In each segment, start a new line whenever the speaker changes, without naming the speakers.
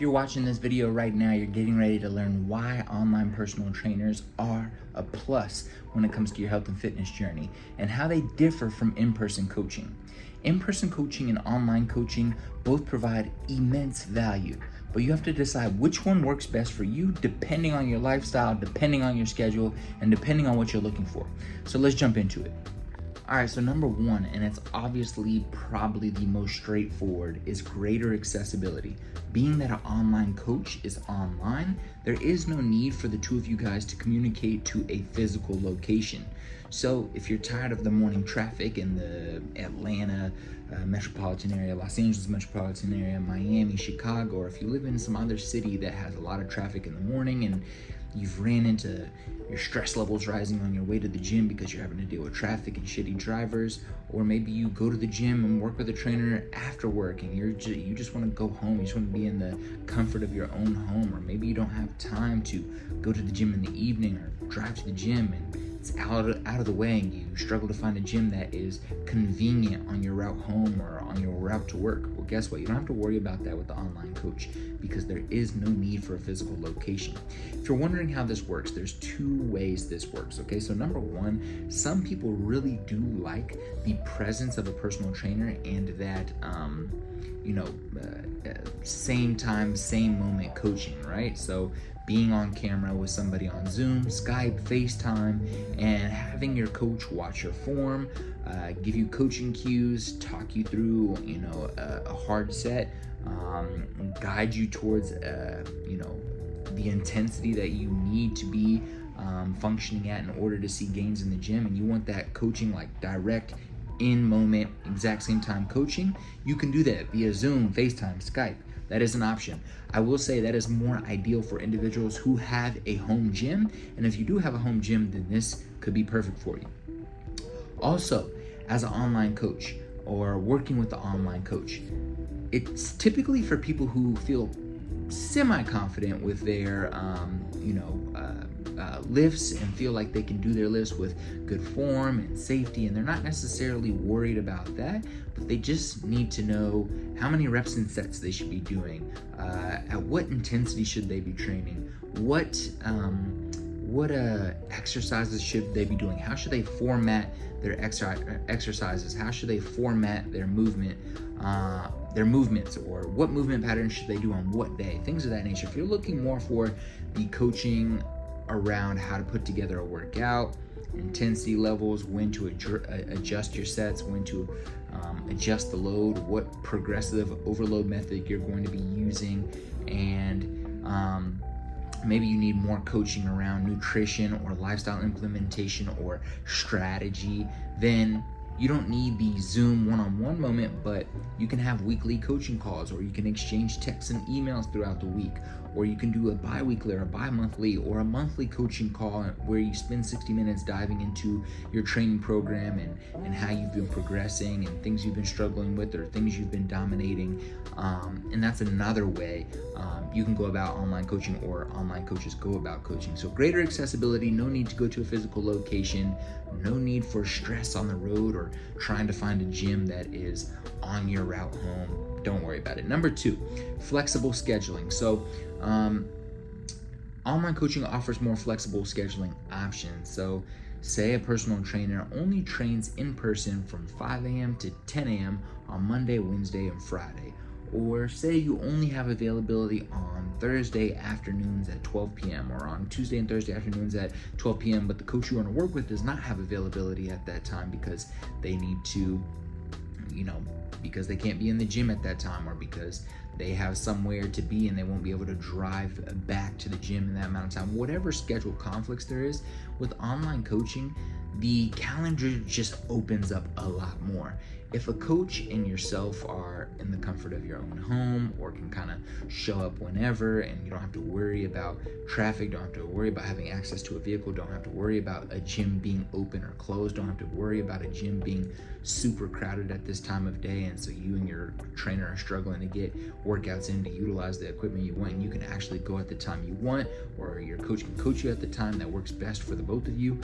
If you're watching this video right now, you're getting ready to learn why online personal trainers are a plus when it comes to your health and fitness journey and how they differ from in-person coaching. In-person coaching and online coaching both provide immense value, but you have to decide which one works best for you depending on your lifestyle, depending on your schedule, and depending on what you're looking for. So let's jump into it. All right, so number one, and it's obviously probably the most straightforward, is greater accessibility. Being that an online coach is online, there is no need for the two of you guys to communicate to a physical location. So if you're tired of the morning traffic in the Atlanta metropolitan area, Los Angeles metropolitan area, Miami, Chicago, or if you live in some other city that has a lot of traffic in the morning and you've ran into your stress levels rising on your way to the gym because you're having to deal with traffic and shitty drivers, or maybe you go to the gym and work with a trainer after work and you just want to go home, you just want to be in the comfort of your own home, or maybe you don't have time to go to the gym in the evening or drive to the gym and it's out of the way and you struggle to find a gym that is convenient on your route home or on your route to work. Well, guess what? You don't have to worry about that with the online coach because there is no need for a physical location. If you're wondering how this works, there's two ways this works, okay? So number one, some people really do like the presence of a personal trainer and that, same time, same moment coaching, right? So being on camera with somebody on Zoom, Skype, FaceTime, and having your coach watch your form, give you coaching cues, talk you through, a hard set, guide you towards, the intensity that you need to be functioning at in order to see gains in the gym, and you want that coaching like direct, in moment, exact same time coaching, you can do that via Zoom, FaceTime, Skype. That is an option. I will say that is more ideal for individuals who have a home gym. And if you do have a home gym, then this could be perfect for you. Also, as an online coach or working with the online coach, it's typically for people who feel semi-confident with their, lifts and feel like they can do their lifts with good form and safety, and they're not necessarily worried about that, but they just need to know how many reps and sets they should be doing, at what intensity should they be training, what exercises should they be doing, how should they format their exercises, how should they format their movements, or what movement patterns should they do on what day, things of that nature. If you're looking more for the coaching around how to put together a workout, intensity levels, when to adjust your sets, when to adjust the load, what progressive overload method you're going to be using, and maybe you need more coaching around nutrition or lifestyle implementation or strategy, then you don't need the Zoom one-on-one moment, but you can have weekly coaching calls, or you can exchange texts and emails throughout the week, or you can do a bi-weekly or a bi-monthly or a monthly coaching call where you spend 60 minutes diving into your training program and how you've been progressing and things you've been struggling with or things you've been dominating. And that's another way you can go about online coaching, or online coaches go about coaching. So greater accessibility, no need to go to a physical location, no need for stress on the road or trying to find a gym that is on your route home. Don't worry about it. Number two, flexible scheduling. So online coaching offers more flexible scheduling options. So say a personal trainer only trains in person from 5 a.m. to 10 a.m. on Monday, Wednesday, and Friday. Or say you only have availability on Thursday afternoons at 12 p.m. or on Tuesday and Thursday afternoons at 12 p.m. but the coach you want to work with does not have availability at that time because they need to, because they can't be in the gym at that time, or because they have somewhere to be and they won't be able to drive back to the gym in that amount of time. Whatever schedule conflicts there is, with online coaching, the calendar just opens up a lot more. If a coach and yourself are in the comfort of your own home, or can kind of show up whenever, and you don't have to worry about traffic, don't have to worry about having access to a vehicle, don't have to worry about a gym being open or closed, don't have to worry about a gym being super crowded at this time of day, and so you and your trainer are struggling to get workouts in to utilize the equipment you want, and you can actually go at the time you want, or your coach can coach you at the time that works best for the both of you.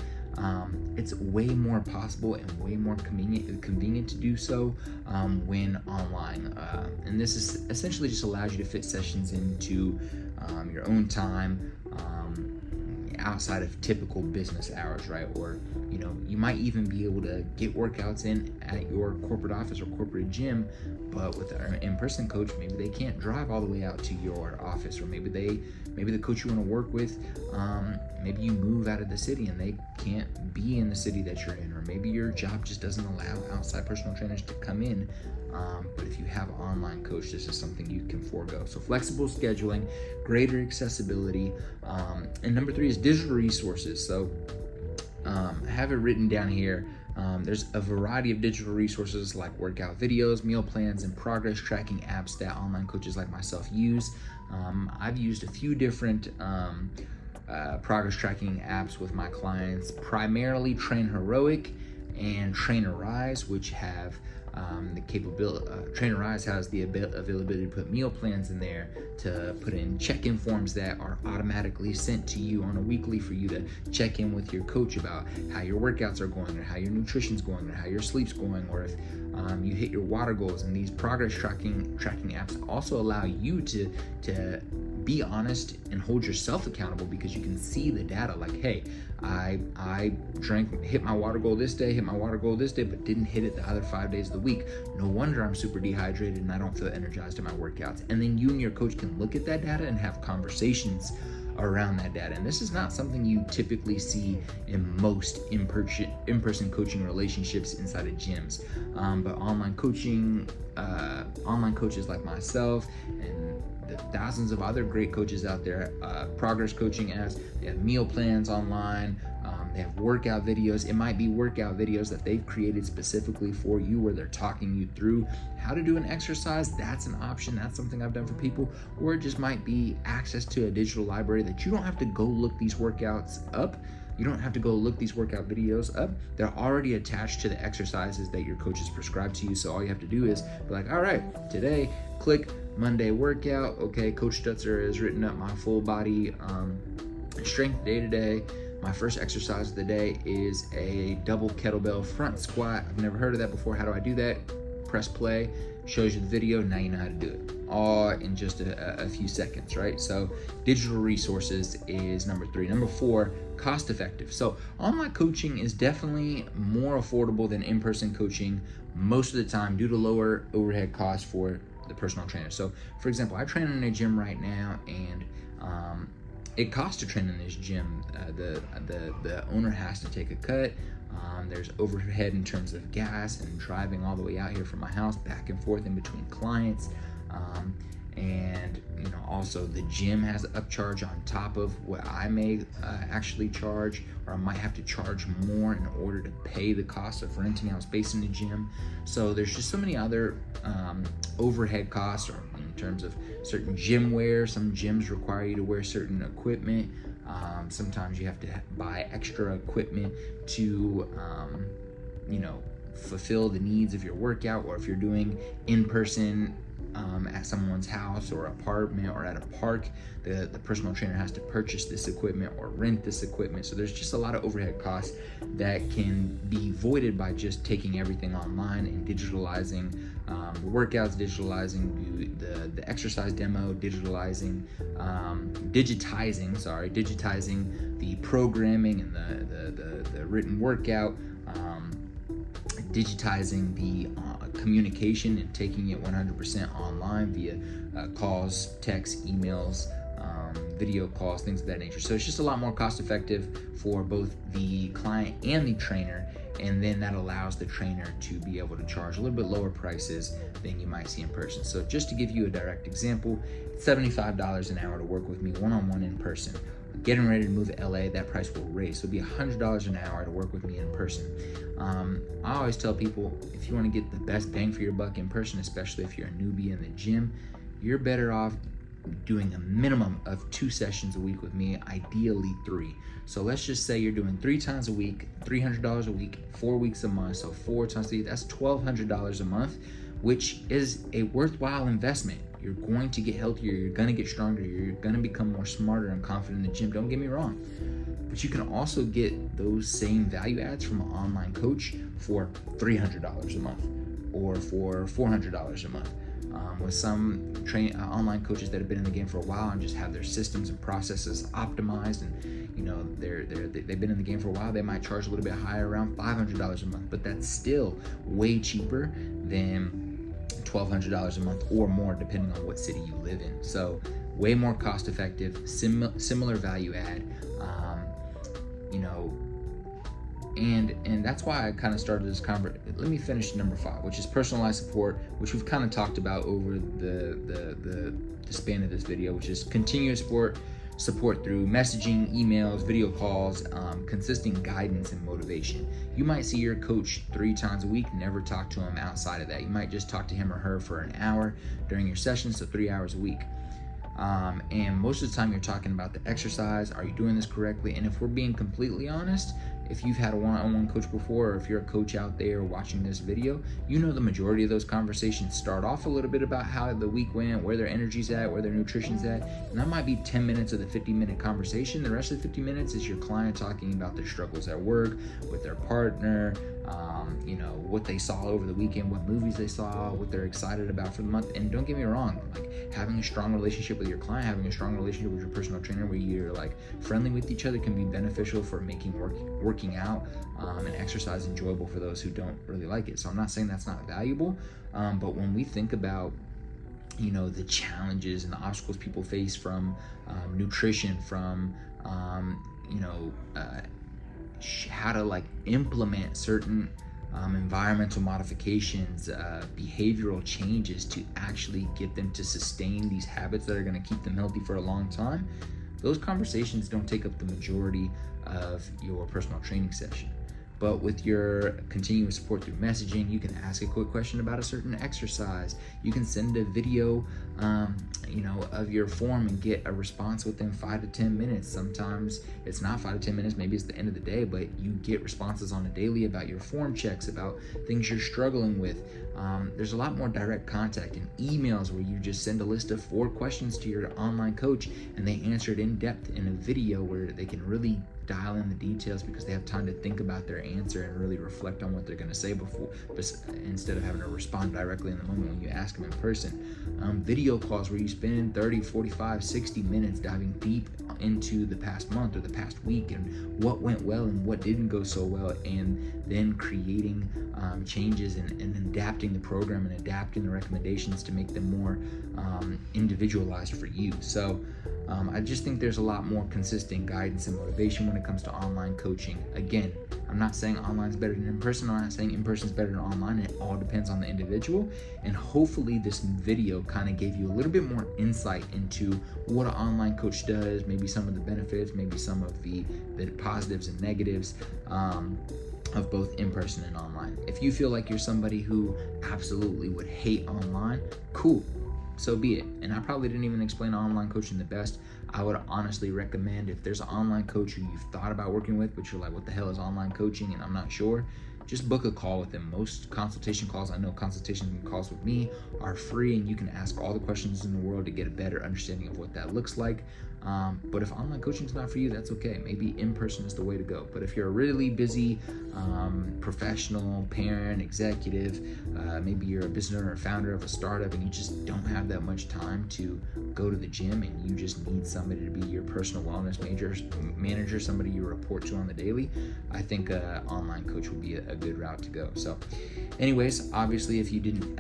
it's way more possible and way more convenient to do so when online. And this is essentially just allows you to fit sessions into your own time, outside of typical business hours, right? Or you might even be able to get workouts in at your corporate office or corporate gym, but with an in-person coach, maybe they can't drive all the way out to your office, or maybe the coach you want to work with, maybe you move out of the city and they can't be in the city that you're in, or maybe your job just doesn't allow outside personal trainers to come in. But if you have an online coach, this is something you can forego. So flexible scheduling, greater accessibility, and number 3 is digital resources. So I have it written down here. There's a variety of digital resources like workout videos, meal plans, and progress tracking apps that online coaches like myself use. I've used a few different progress tracking apps with my clients, primarily Train Heroic and Trainer Rise, which have the capability. Trainer Rise has the availability to put meal plans in there, to put in check-in forms that are automatically sent to you on a weekly for you to check in with your coach about how your workouts are going, or how your nutrition's going, or how your sleep's going, or if you hit your water goals. And these progress tracking apps also allow you to be honest and hold yourself accountable, because you can see the data. Like, hey, I hit my water goal this day, but didn't hit it the other 5 days of the week. No wonder I'm super dehydrated and I don't feel energized in my workouts. And then you and your coach can look at that data and have conversations around that data. And this is not something you typically see in most in-person coaching relationships inside of gyms. But online coaching, online coaches like myself and the thousands of other great coaches out there, progress coaching apps, they have meal plans online, they have workout videos. It might be workout videos that they've created specifically for you, where they're talking you through how to do an exercise. That's an option. That's something I've done for people. Or it just might be access to a digital library that you don't have to go look these workouts up. You don't have to go look these workout videos up. They're already attached to the exercises that your coach has prescribed to you. So all you have to do is be like, all right, today, click Monday workout. Okay, Coach Stutzer has written up my full body strength day to day. My first exercise of the day is a double kettlebell front squat. I've never heard of that before. How do I do that? Press play, shows you the video. Now you know how to do it, all in just a few seconds, right? So digital resources is number 3. Number 4, cost effective. So online coaching is definitely more affordable than in-person coaching most of the time, due to lower overhead costs for the personal trainer. So for example, I train in a gym right now, and it costs to train in this gym. The owner has to take a cut. There's overhead in terms of gas and driving all the way out here from my house back and forth in between clients. And also the gym has an upcharge on top of what I may actually charge, or I might have to charge more in order to pay the cost of renting out space in the gym. So there's just so many other overhead costs, or in terms of certain gym wear. Some gyms require you to wear certain equipment. Sometimes you have to buy extra equipment to fulfill the needs of your workout, or if you're doing in-person at someone's house or apartment or at a park, the personal trainer has to purchase this equipment or rent this equipment. So there's just a lot of overhead costs that can be voided by just taking everything online and digitalizing the workouts, digitalizing the exercise demo, digitizing the programming and the written workout, digitizing the communication and taking it 100% online via calls, texts, emails, video calls, things of that nature. So it's just a lot more cost effective for both the client and the trainer, and then that allows the trainer to be able to charge a little bit lower prices than you might see in person. So just to give you a direct example, $75 an hour to work with me one-on-one in person. Getting ready to move to LA, that price will raise. So it'll be $100 an hour to work with me in person. I always tell people, if you want to get the best bang for your buck in person, especially if you're a newbie in the gym, you're better off doing a minimum of 2 sessions a week with me, ideally 3. So let's just say you're doing 3 times a week, $300 a week, 4 weeks a month. So 4 times 3, that's $1,200 a month, which is a worthwhile investment. You're going to get healthier, you're going to get stronger, you're going to become more smarter and confident in the gym. Don't get me wrong. But you can also get those same value adds from an online coach for $300 a month or for $400 a month. With some online coaches that have been in the game for a while and just have their systems and processes optimized, and they've been in the game for a while, they might charge a little bit higher, around $500 a month, but that's still way cheaper than $1,200 a month or more, depending on what city you live in. So way more cost effective, similar value add, and that's why I kind of started this conversation. Let me finish number 5, which is personalized support, which we've kind of talked about over the span of this video, which is continuous support through messaging, emails, video calls, consistent guidance and motivation. You might see your coach 3 times a week, never talk to him outside of that. You might just talk to him or her for an hour during your session, so 3 hours a week. And most of the time you're talking about the exercise. Are you doing this correctly? And if we're being completely honest, if you've had a one-on-one coach before, or if you're a coach out there watching this video, you know the majority of those conversations start off a little bit about how the week went, where their energy's at, where their nutrition's at, and that might be 10 minutes of the 50-minute conversation. The rest of the 50 minutes is your client talking about their struggles at work, with their partner, what they saw over the weekend, what movies they saw, what they're excited about for the month. And don't get me wrong, like having a strong relationship with your client, having a strong relationship with your personal trainer where you're like friendly with each other can be beneficial for making working out and exercise enjoyable for those who don't really like it. So I'm not saying that's not valuable, but when we think about the challenges and the obstacles people face from nutrition, from how to implement certain environmental modifications, behavioral changes to actually get them to sustain these habits that are going to keep them healthy for a long time, those conversations don't take up the majority of your personal training session. But with your continuous support through messaging, you can ask a quick question about a certain exercise. You can send a video, of your form and get a response within 5 to 10 minutes. Sometimes it's not 5 to 10 minutes, maybe it's the end of the day, but you get responses on a daily about your form checks, about things you're struggling with. There's a lot more direct contact in emails where you just send a list of 4 questions to your online coach and they answer it in depth in a video where they can really dial in the details because they have time to think about their answer and really reflect on what they're going to say before, instead of having to respond directly in the moment when you ask them in person. Video calls where you spend 30, 45, 60 minutes diving deep into the past month or the past week and what went well and what didn't go so well, and then creating changes and adapting the program and adapting the recommendations to make them more individualized for you. So I just think there's a lot more consistent guidance and motivation when it comes to online coaching. Again, I'm not saying online is better than in person. I'm not saying in person is better than online. It all depends on the individual. And hopefully this video kind of gave you a little bit more insight into what an online coach does, maybe some of the benefits, maybe some of the positives and negatives of both in person and online. If you feel like you're somebody who absolutely would hate online, cool. So be it. And I probably didn't even explain online coaching the best. I would honestly recommend, if there's an online coach who you've thought about working with, but you're like, what the hell is online coaching? And I'm not sure. Just book a call with them. Most consultation calls, I know consultation calls with me are free, and you can ask all the questions in the world to get a better understanding of what that looks like. But if online coaching is not for you, that's okay. Maybe in person is the way to go. But if you're a really busy professional, parent, executive, maybe you're a business owner or founder of a startup and you just don't have that much time to go to the gym and you just need somebody to be your personal wellness manager, somebody you report to on the daily, I think an online coach would be a good route to go. So anyways, obviously if you didn't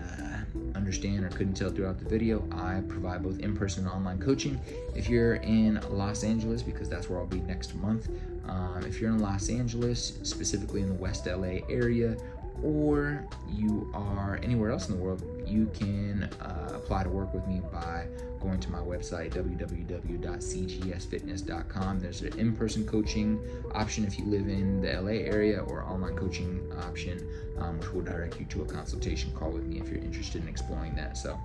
understand or couldn't tell throughout the video, I provide both in-person and online coaching. If you're in Los Angeles, because that's where I'll be next month, if you're in Los Angeles, specifically in the West LA area, or you are anywhere else in the world, you can apply to work with me by going to my website, www.cgsfitness.com. There's an in-person coaching option if you live in the LA area, or online coaching option, which will direct you to a consultation call with me if you're interested in exploring that. So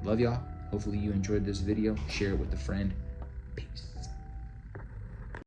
love y'all. Hopefully you enjoyed this video. Share it with a friend. Peace.